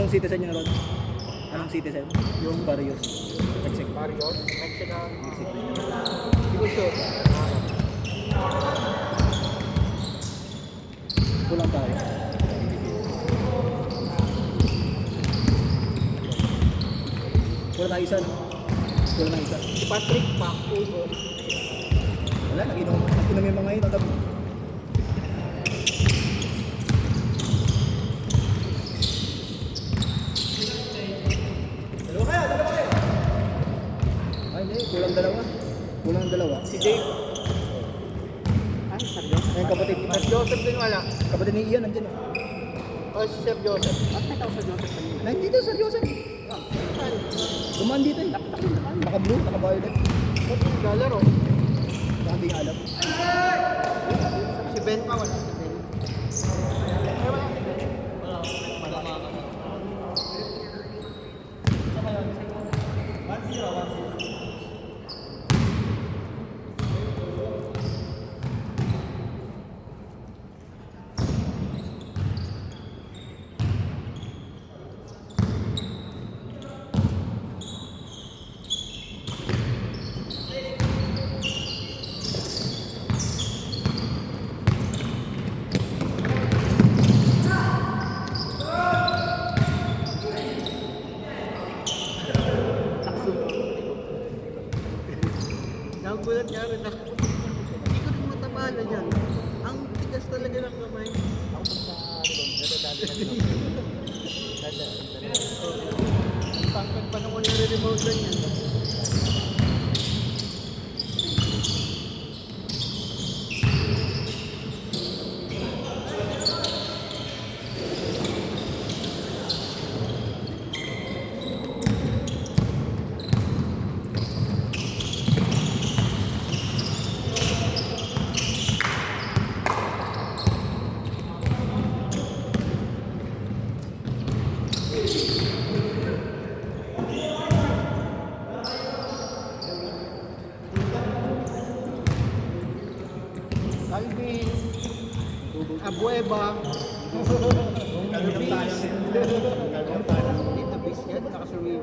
Anong citizen yun, Ron? Anong citizen? Yung Barrios. Mexican. Barrios, Mexican. Mexican. Hindi ko sure. Kulang tayo. Kulang tayo isa, no? Kulang na isa. Si Patrick pa, uso. Wala, nag-inom yung mga yun. Tatap. Dalawa kayo. Ay, hindi. Kulang dalawa. Kulang dalawa. Si Dave. Ay, Sir Joseph. Ay, kapatid. Sir Joseph din wala. Kapatid ni Ian, nandiyan. O si Sir Joseph. At may tao sa Joseph kanina. Nandito, Sir Joseph. Dumaan dito eh. Naka-blue, naka-violet. Ba't yung galaro? Baka di alam. Si Ben pa wala. Si Ben. Ay, wala si Ben. Nagulat nga rin ako. Hindi ko rin matabala dyan. Ang tigas talaga ng kamay. Ako sa ang tangkad pa naman nire-rebound lang yan. Alvin, Abueva, Bis, Tita Bis yan, nakasurvive.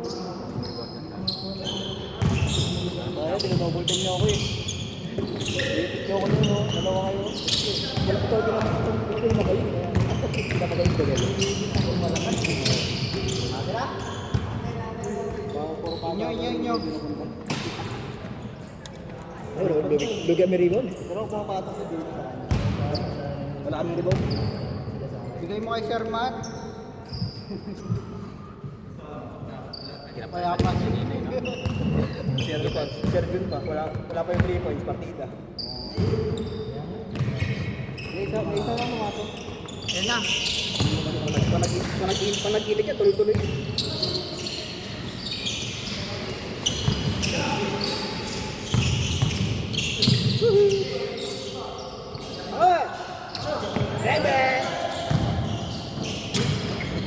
Kaya, tinatobol din niyo ako eh. Ipit niyo ako nun, no? Dalawa kayo. Wala ko tayo ito yung magaling. Pinapagaling ko rin. Inyo. Ay, lugi kami rebound eh. Pero pumapatok na dito. Wala kami rebound. Bigay mo kay Sir Matt. Kaya pa si Nino, no? Sir Jun pa. Wala pa yung 3 points. Partida. May isa lang pumasok. Yan na. Panag-ilig yan. Tuloy-tuloy.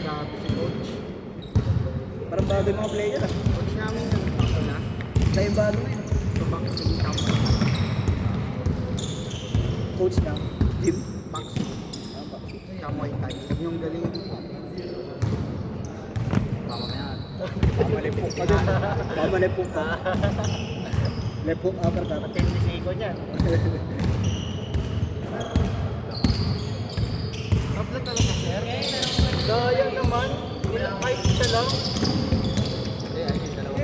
Grabe si Coach. Parang bago yung mga player ah. Coach namin nagpapako na. Kaya yung bago na yun. Lubak sa gitang Coach na. Jim. box. Kamoy tayo. Huwag niyong galing. Pamalipok ka dun. Pamalipok ka. Lepok upper ka. Patin ni Siko niyan. Tablet talaga, sir. Daya naman. Kahit isa lang. Hindi, ay yung dalawa.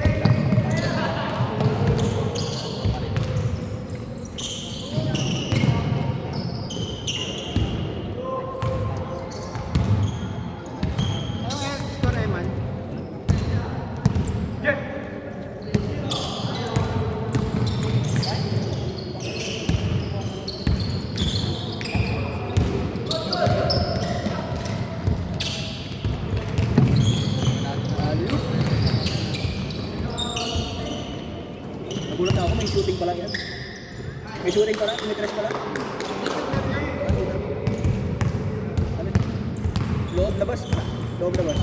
Ano nga, score Eman? Nagulat ako, may shooting pala yan. May shooting pala, may tres pala. Loob labas. Loob labas.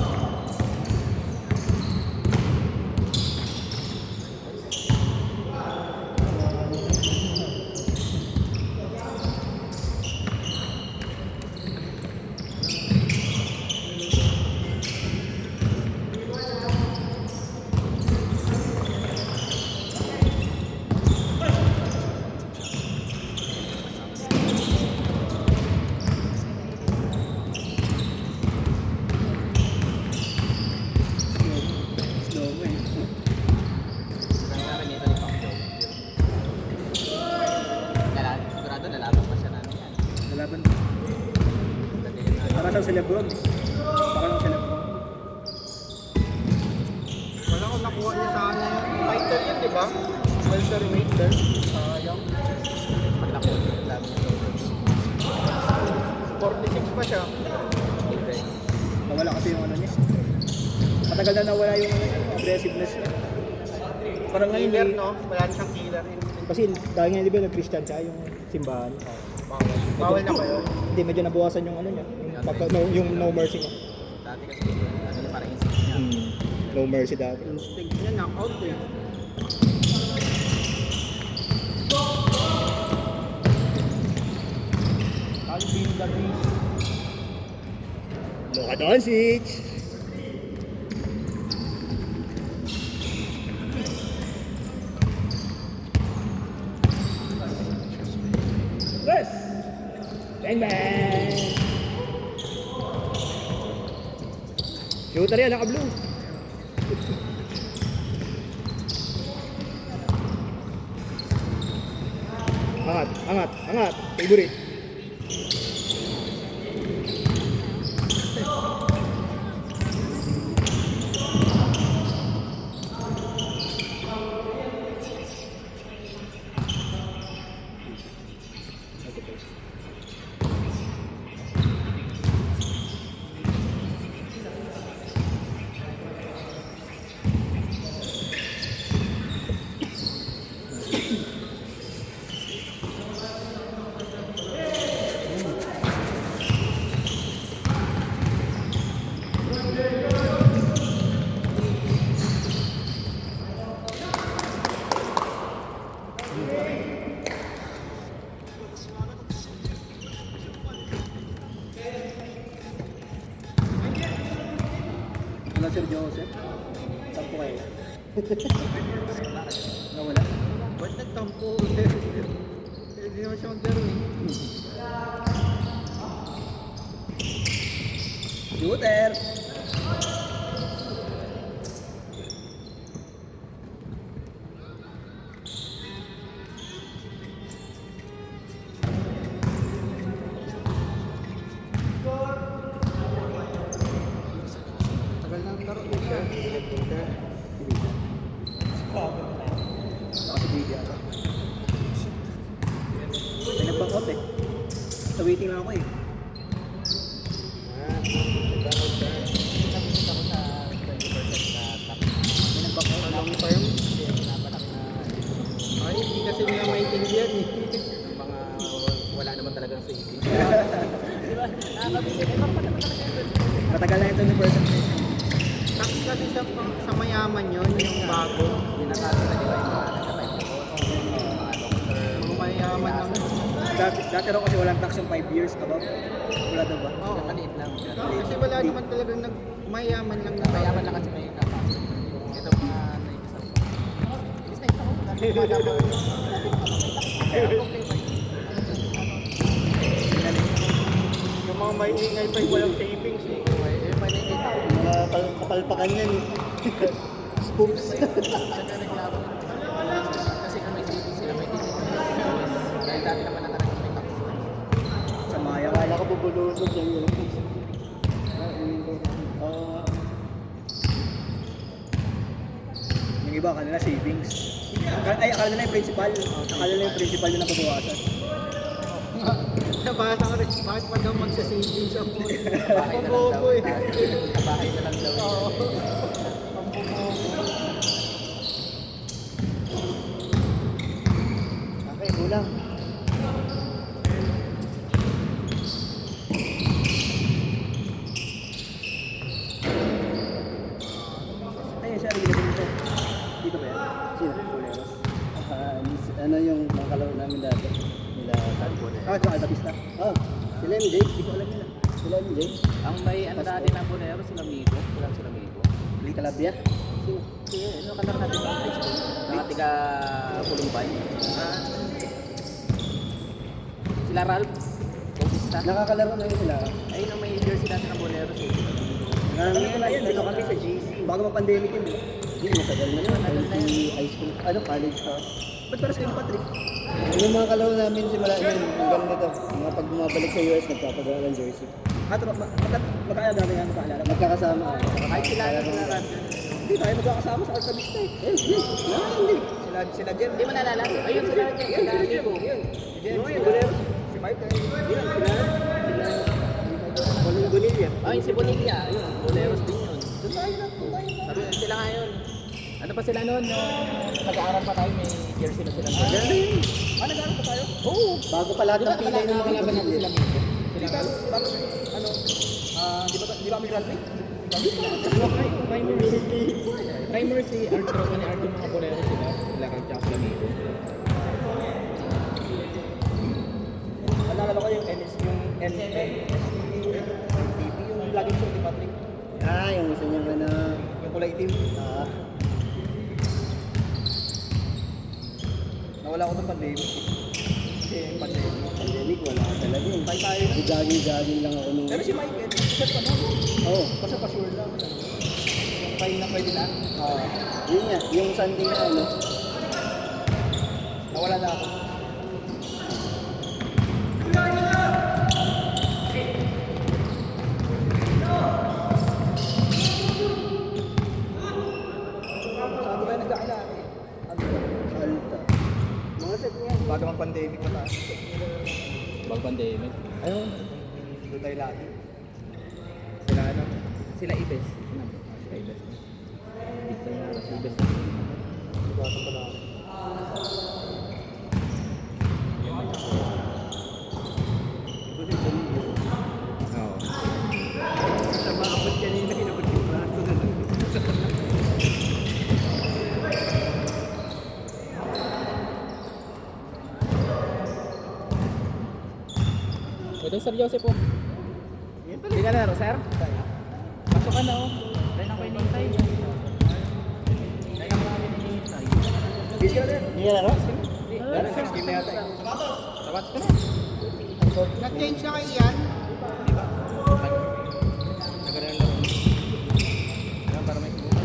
lang si Lebron. Para lang si Lebron. Wala ko nakuha niya sana yun. Fighter yun, di ba? Welterweight. Sayang. Pag nakuha niya, dami niya. 46 pa siya. Nawala kasi yung ano niya. Matagal na nawala yung aggressiveness niya. Parang ngayon Killer, no? Wala na siyang killer. Kasi dahil nga di ba nag-Christian siya yung simbahan. Bawal. Bawal na ba yun? Hindi, medyo nabawasan yung ano niya. Yung no mercy niya. Dati kasi, ano na parang instinct niya. No mercy dati. Instinct niya, knockout eh. Calvin Davis. Luka Doncic! Yes! Bang bang! Shooter yan, naka-blue. Angat, angat, angat. Favorite. Wala Sir Joseph? Tampo kayo. Nawala? Ba't nagtampo? Hindi naman siya maglaro eh. Shooter! Tagal na ang laro eh. Nakasibigya ako. May nagpangkot eh. Sa waiting lang ako eh. May nagpangkot. Long term. Ay, hindi kasi nila maintindihan eh. Mga wala naman talagang savings. Diba? Nakakabili. Eh, bakit naman talaga yun? Matagal na ito ni person. Tax kasi sa mayaman yun, yung bago. Binatasa na diba yung mga nagka-type mga doctor. Mga mayaman lang. Dati raw kasi walang tax yung 5 years above. Wala daw ba? Oo. Nakaliit lang. Kasi wala naman talagang mayaman lang na. Mayaman lang kasi may kapasa. Ito mga naikasal. Ilis na isa ko. Dati mga dapat. Yung mga may ingay pa yung walang savings eh. Mga kapalpakan yan eh. Spooks. Kasi kung may savings sila, may ticket. Dahil dati naman na talagang may tax. Sa Maya, wala ka bubulusot yan yun. Yung iba, kanila savings. Ay, akala nila yung principal. Akala nila yung principal yung napabawasan. Nabasa ko rin, bakit pa daw magsa-savings ako? Bahay na lang daw. Pambobo eh. Sa bahay na lang daw. Oo. Pambobo. Okay, kulang. Ayun, siya, rin dito. Dito ba yan? Sino? Boleros. Ano yung mga kalaro namin dati? Nila Ah, ito, Albatista. sila MJ? Hindi ko alam yun ah. Sila MJ? Ang may ano dati ng Bonero, sila Migo. Wala sila Migo. Lee Calabia. Sino? Sige, ano kalaro natin ng high school? Mga tiga Pulumbay. Sila Ralph. Bautista. Nakakalaro na yun sila. Ayun ang may jersey dati ng Bonero. So, Alam ko na yan, dito kami sa GC. Bago ma-pandemic yun, di ba? Hindi, matagal na yun. High school, college pa. Ba't parang kayo ni Patrick? Yung mga kalaro namin simula yun, hanggang nito. Mga pag bumabalik sa US, nagpapagawa ng jersey. Magkaya natin yan, magkaalala. Magkakasama ako. Kahit sila na sila. Hindi tayo magkakasama sa Arcabista eh. Hindi. Sila Jen. Hindi mo naalala? Ayun sila Jen. Sila Nico. Jen, si Boleros, si Michael. Yan, sila Bonilla. Ay, si Bonilla. Ayun, Boleros din yun. Doon tayo na. Sabi sila ngayon. Ano pa sila noon? Nag-aaral pa tayo, may jersey na sila. Nag-aaral pa tayo? Oo. Bago pa lahat ng pilay ng mga Kalaban natin sila. Hindi ka, bago, ano, di ba kami graduate? Primary si Arthur, ni Arthur mga Borero sila. Sila kay Jack Lamigo. Naalala ko yung NS, yung NTP, yung laging show ni Patrick. yung isa niyang ano. Yung kulay itim. Nawala ko ng pandemic. Kasi pandemic. Pandemic, wala ka talaga yun. Tayo na. Jogging lang ako nung... Pero si Michael, isa pa na. Oo. Basta pa-sure lang. Yung tayo na pwede na. Yun nga, yung Sunday na ano. Nawala na ako. Saan ba nagkakilala? Alta. Mga set niya. Bago ang pandemic pa tayo. Pag-pandemic. Ayun. Doon tayo lagi. Sila ano? Sila Ibes. Sila Ibes. Dito na si Ibes. Bata pa lang. Oo. Sa maabot kanina, kinabot yung braso na lang. Ito Sir Joseph po. Hindi ka na, sir? Pasok ka na oh. Dahil na ko inintay. Dahil na marami inintay. Busy ka na rin. Hindi ka laro? Wala, first game na yata. Sabat ka na. Nag-change na kayo yan? Nagkaroon lang. Ayan, para may kumula.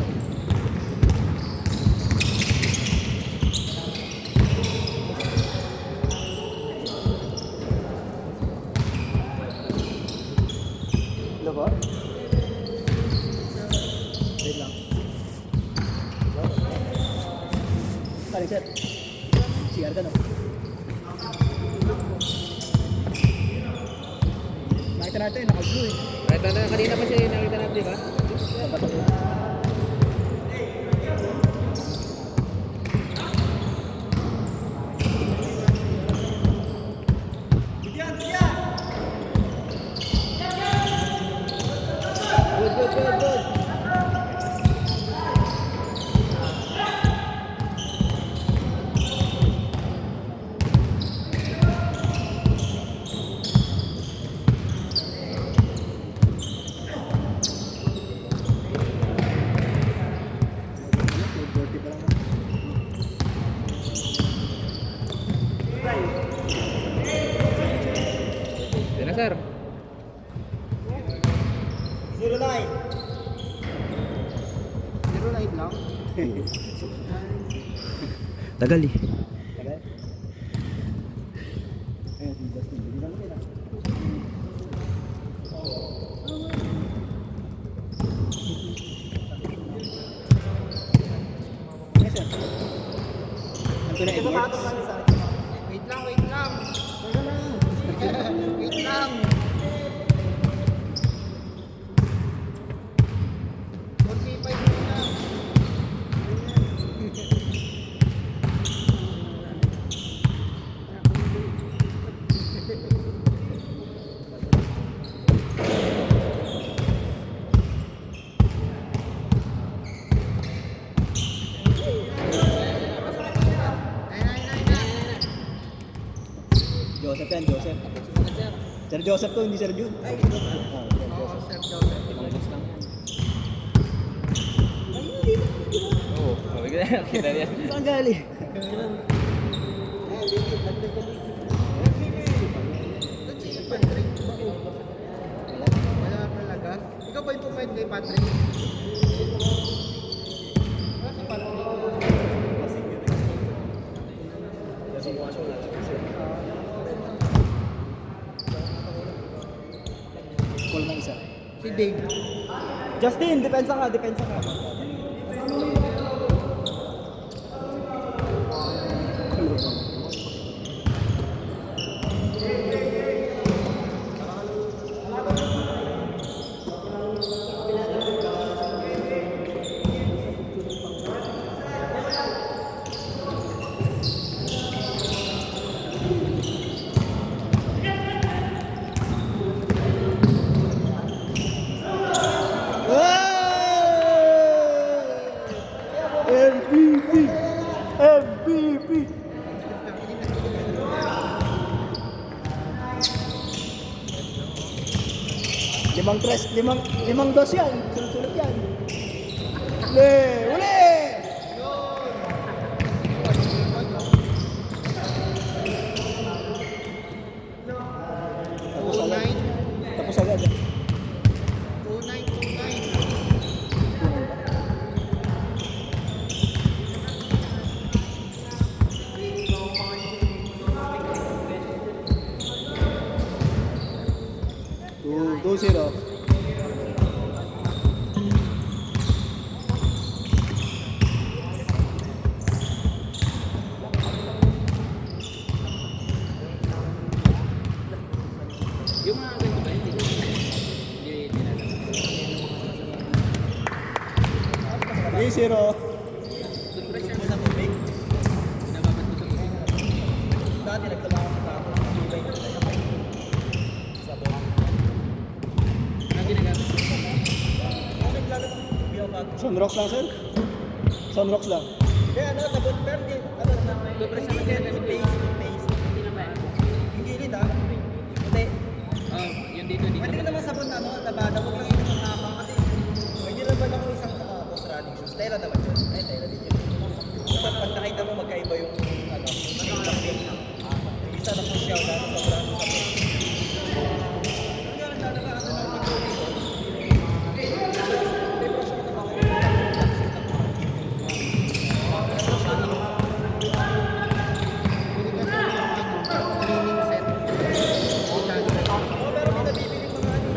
Ano ba? Wait lang. Kali sir. CR ka no? Nakita natin, naka-blue eh. Nakita na, kanina pa siya nakita natin, di ba? Kapatok na. Good, good, good, good. Yan na, sir. 09. 09 lang. Tagal eh. Tagal. Ayun, si Justin. Hindi lang nila. Yes, sir. Nandito na Edwards. Wait lang, wait lang. Wait lang. 45 muna. Joseph yan, Joseph. Sir Joseph to, hindi Sir Jun. Ay, Oo, Sir Joseph. Ibang bus lang yan. Oo, sabi ko na, nakita niya. saan galing? Doon si Patrick. Wala talaga. Ikaw ba yung pumayad kay Patrick? Wala si Patrick. Call Si Dave. Justin, depensa ka, depensa ka. MVP! MVP! Limang dos yan. Sunod-sunod yan. Uli! Uli! Tapos agad. Tapos agad. 2929. Two zero. Yung mga ganito ba, hindi dinalaman. 3-0. Toothbrush mo sa tubig. Nababad mo sa tubig. Dati nagtrabaho sa tapo. Ang ginagamit. Sunrocks lang, sir? Sunrocks lang. Kaya ano, sabon, pero di, ano, Toothbrush naman ginagamit. paste. Hindi naman. Yung gilid ah. Hindi. Oh, yung dito. Pwede ka naman sabon ano, labada, huwag lang yun ang napang kasi pwede naman ako isang boss running shoes. Tela naman yun. Ay, tela din yun. Pag nakita mo magkaiba yung ano, shape ng paint. Yung isa na po siya, wala na sobrang sabon. Kaya naglalaba ako ng pag-uwi ko. Cleaning set. Oh, pero may nabibili mga ano.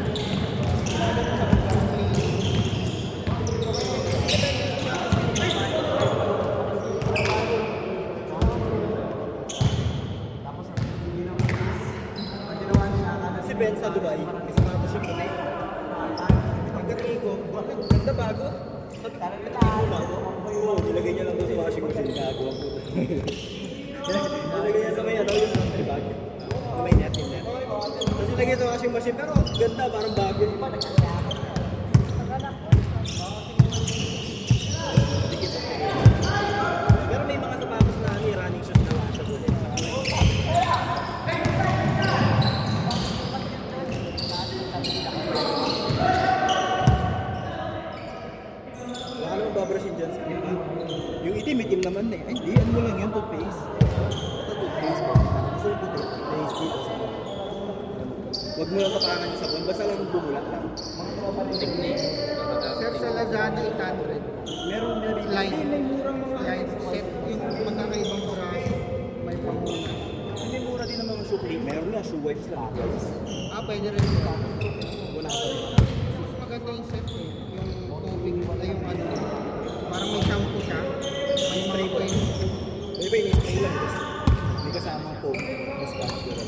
Si Ben sa Dubai, may sapatos siya puti. Pagdating ko, bakit? Ganda bago. Sabi ko, bago? Oo, nilagay niya lang doon sa washing machine. Gago ang puto. Nilagay niya sa may ano, yung laundry bag. Na may net, yung net. Tapos nilagay sa washing machine, pero ganda, parang bago. Pero may mga sapatos na running shoes na siya ulit. Wala namang babrushin dyan sa itim. Yung itim naman eh. Ay, hindi. Ano mo lang yun? Toothpaste. Ito toothpaste ko. Gusto yung toothpaste dito sa huwag mo lang tapangan yung sabon. Basta lang bumulat lang. Technique. Sir, sa Lazada 800. Meron na rin. Line. May murang mga Line set. Yung magkakaibang brush. May pangunas. Hindi mura din ang mga shoe cream. Meron nga shoe wipes lang. Guys. Ah, pwede rin ito. Wala ka rin. Mas maganda yung set eh. Yung tubig wala yung ano. Parang may shampoo siya. May spray ko yun. May iba ini-spray lang. Guys. May kasamang foam. Mas spatula.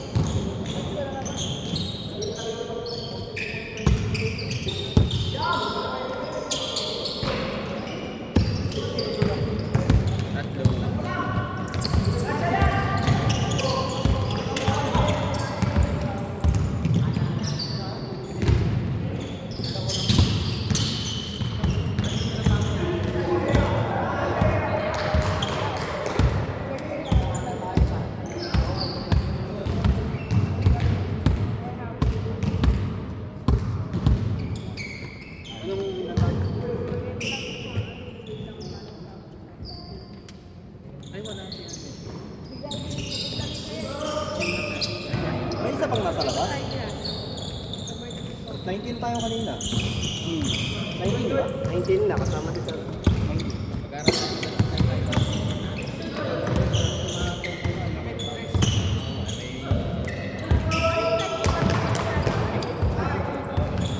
May isa pang nasa labas? 19 tayo kanina. 19 ba? 19 na, kasama din sa...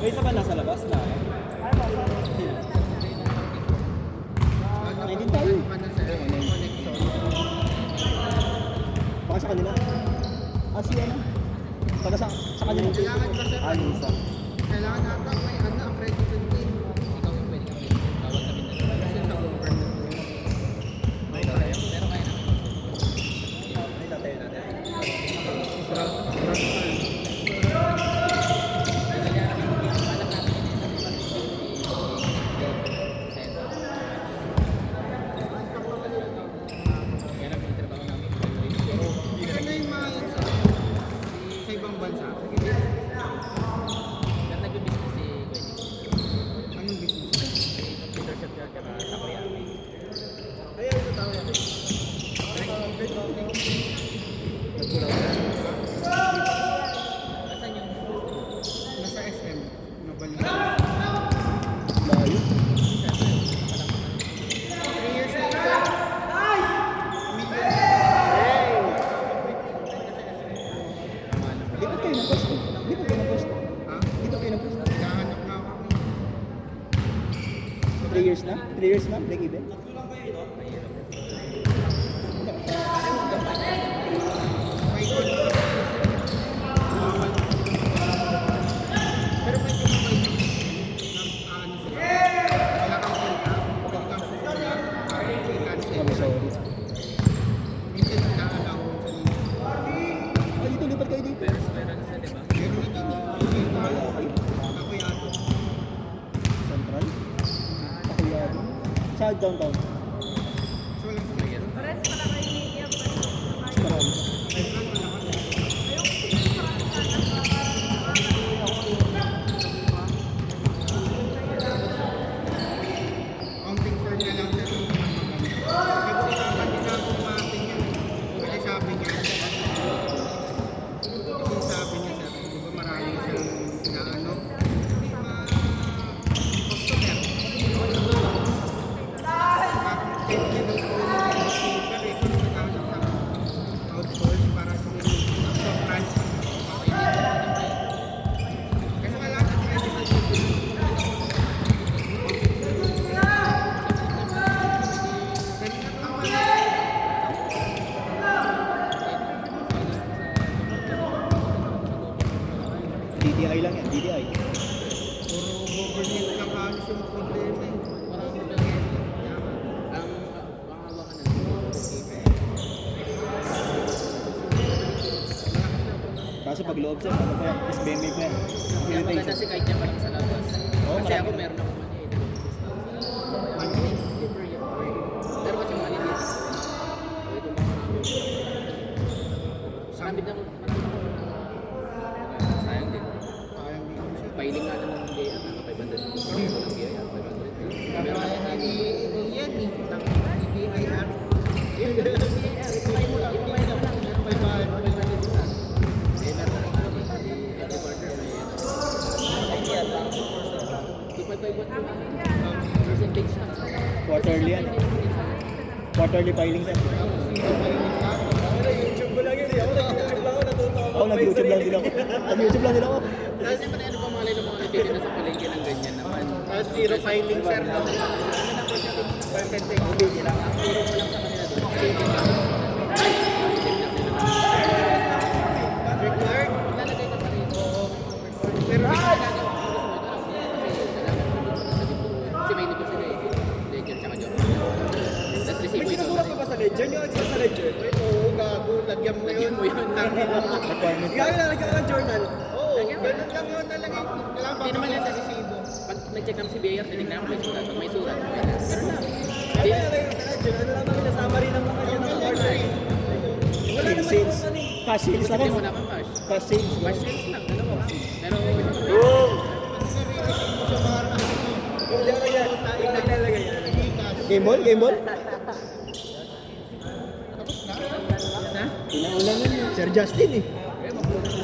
May isa pa nasa labas? Taga sa kanya. Kailangan ba sir? Ah, yung isa. Kailangan ata may accredited team. Ikaw yung pwede kami. Bawal kami na. Kasi sa government. May tayo. Pero kaya naman. Ay, tatay natin. Maganda yung mga yun sa ibang bansa. Anong business? Ay, ito tao yan. Nasa SM. Nabalik. Layo. 3 years na ito. Lipat kayo ng pwesto. Lipat kayo ng pwesto. Ha? Lipat kayo ng pwesto. Naghahanap na ako. 3 years na? 3 years na? Break even? May good. Pero may kumamay ano sila. Wala kang kita. Pwede kang susulat. I-cancel. Kami sorry. Minsan nag-aalaw ko sa inyo. Ah, dito, lipat kayo dito. Meron na din eh. Ako yato. Central? Ako yan. Sa downtown. So walang sasakyan. Marami. May plan wala kasi. Counting firm na lang sir. Kasi sa kanila kung maating yan. Kasi sabi niya. Kasi sabi niya sir. Di ba marami siyang inaano. Customer. Outsource para sa branch. Kasi wala na DTI lang yan, DTI. puro government lang halos yung problema eh. Kaso pag loob sir, ano pa yan? SBMA pa yan. Maganda Facilitation. si kahit niya pa lang sa labas. Oo, Kasi ako marami. meron ako money. Pero kasi money dito. Marami na sayang din. Sayang din siya. Pailing nga lang ng gaya. Nakapay-bandad. Walang gaya. 500. Pero kaya nag-iibig yan eh. DBIR. Ipapay mo lang. Ipapay mo lang. May bahay. Quarterly yan. Quarterly filing sir. YouTube ko lang yun eh. Ako nag-YouTube lang ako. Natuto ako. Ako nag-YouTube lang din ako. Nag-YouTube lang din ako. Kasi naman ano pa malay ng mga nagtitinda sa palengke ng ganyan naman. Tapos zero filing sir. Percentage. Hindi nila. Ang turo ko lang sa kanila doon. Required. Lalagay ka pa rito. Pero Kasi may negosyo na eh. Ledger tsaka job. Tapos may resibo ito. sinusulat ka ba sa ledger? Yung access sa ledger? Ay, oo, gago. Lagyan mo yun. Requirement. Gaya na, lagyan ka ng journal. Oo, ganun lang yun talaga. Kailangan Hindi naman papakita yan. sa resibo. Pag nag-check namin si BIR, tinignan ko may sulat. Pag may sulat, okay na. Pero na. Kaya nalagyan sa ledger. Ano lang namin, summary ng mga yun. Wala naman Sales. yung ano eh. Cash sales lang. Kasi wala pang cash. Cash sales. Cash sales lang, dalawa. Pero, Hindi ako yan. Naglalagay yan. Game ball? Game ball? na? Pinaulan nun yun. Sir Justin eh. Kaya mag-vlog na